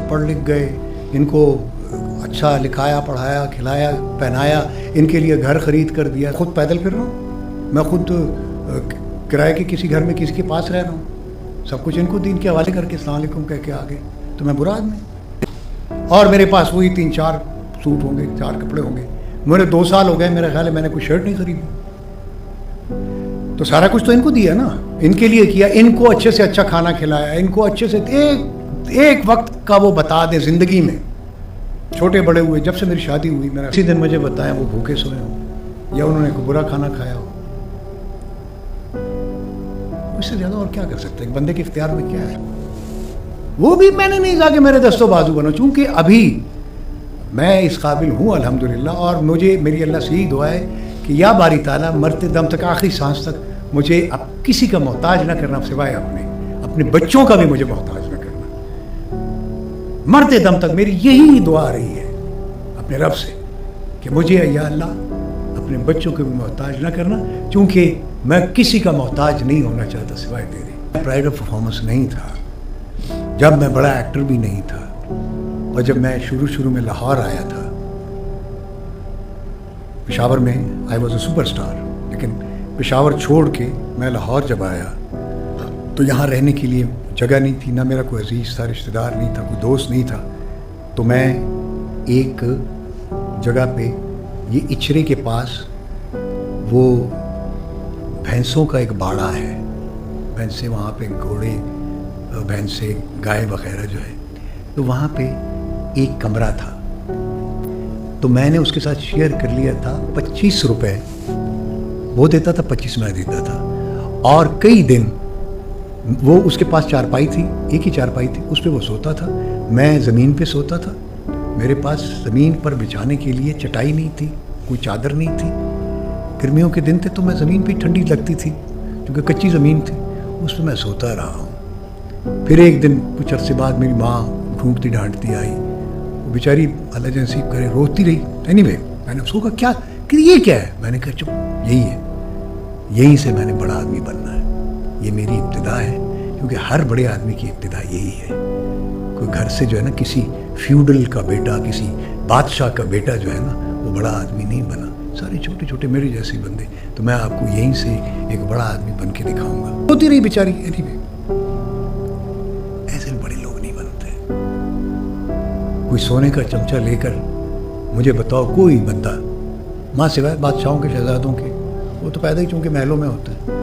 पढ़ लिख गए, इनको अच्छा लिखाया, पढ़ाया, खिलाया, पहनाया, इनके लिए घर ख़रीद कर दिया। खुद पैदल फिर रहा हूँ, मैं खुद किराए के किसी घर में किसी के पास रह रहा हूँ, सब कुछ इनको दीन के हवाले करके अस्सलाम वालेकुम कह के आ गए, तो मैं बुरा आदमी। और मेरे पास वही 3-4 सूट होंगे, 4 कपड़े होंगे। मेरे 2 साल हो गए, मेरा ख्याल है मैंने कोई शर्ट नहीं खरीदी। तो सारा कुछ तो इनको दिया ना, इनके लिए किया, इनको अच्छे से अच्छा खाना खिलाया, इनको अच्छे से एक वक्त का वो बता दें ज़िंदगी में, छोटे बड़े हुए, जब से मेरी शादी हुई, मेरा इसी दिन मुझे बताया वो भूखे सोए हों या उन्होंने कोई बुरा खाना खाया हो। इससे ज़्यादा और क्या कर सकते हैं, बंदे के इख्तियार में क्या है। वो भी मैंने नहीं कहा कि मेरे दस्तो बाजू बनो, चूँकि अभी मैं इस काबिल हूँ अल्हम्दुलिल्लाह, और मुझे मेरी अल्लाह से यही दुआ है कि या बारी ताला मरते दम तक, आखिरी सांस तक मुझे अब किसी का मोहताज ना करना, सिवाय अपने बच्चों का भी मुझे मोहताज ना करना। मरते दम तक मेरी यही दुआ रही है अपने रब से कि मुझे या अल्लाह अपने बच्चों को भी मोहताज ना करना, क्योंकि मैं किसी का मोहताज नहीं होना चाहता सिवाय तेरे। प्राइड ऑफ परफॉर्मेंस नहीं था, जब मैं बड़ा एक्टर भी नहीं था, और जब मैं शुरू में लाहौर आया था, पेशावर में आई वॉज अ सुपरस्टार, लेकिन पेशावर छोड़ के मैं लाहौर जब आया तो यहाँ रहने के लिए जगह नहीं थी, ना मेरा कोई अजीज़ था, रिश्तेदार नहीं था, कोई दोस्त नहीं था। तो मैं एक जगह पे, ये इचरे के पास वो भैंसों का एक बाड़ा है, भैंसें वहाँ पे, घोड़े, भैंसें, गाय वगैरह जो है, तो वहाँ पे एक कमरा था। तो मैंने उसके साथ शेयर कर लिया था 25 रुपये, वो देता था, 25 मैं देता था। और कई दिन वो, उसके पास चारपाई थी, एक ही चारपाई थी, उस पर वो सोता था, मैं ज़मीन पे सोता था। मेरे पास ज़मीन पर बिछाने के लिए चटाई नहीं थी, कोई चादर नहीं थी। गर्मियों के दिन थे तो मैं ज़मीन पे, ठंडी लगती थी क्योंकि कच्ची ज़मीन थी, उस पर मैं सोता रहा हूँ। फिर एक दिन कुछ अरसे बाद मेरी माँ ढूंढती डांटती आई, वो बेचारी अल्लाह जैसी करे रोती रही। एनीवे, मैंने उसको कहा क्या कि ये क्या है, मैंने कहा चुप, यही है, यहीं से मैंने बड़ा आदमी बनना है, ये मेरी इब्तिदा है, क्योंकि हर बड़े आदमी की इब्तिदा यही है। कोई घर से जो है ना, किसी फ्यूडल का बेटा, किसी बादशाह का बेटा जो है ना, वो बड़ा आदमी नहीं बना, सारे छोटे छोटे मेरे जैसे बंदे। तो मैं आपको यहीं से एक बड़ा आदमी बन के दिखाऊंगा। रोती रही बेचारी। एनीवे, ऐसे बड़े लोग नहीं बनते। कोई सोने का चमचा लेकर, मुझे बताओ कोई बंदा, माँ सिवाय बादशाहों के, शहजादों के, वो तो पैदा ही चूंकि महलों में होता है।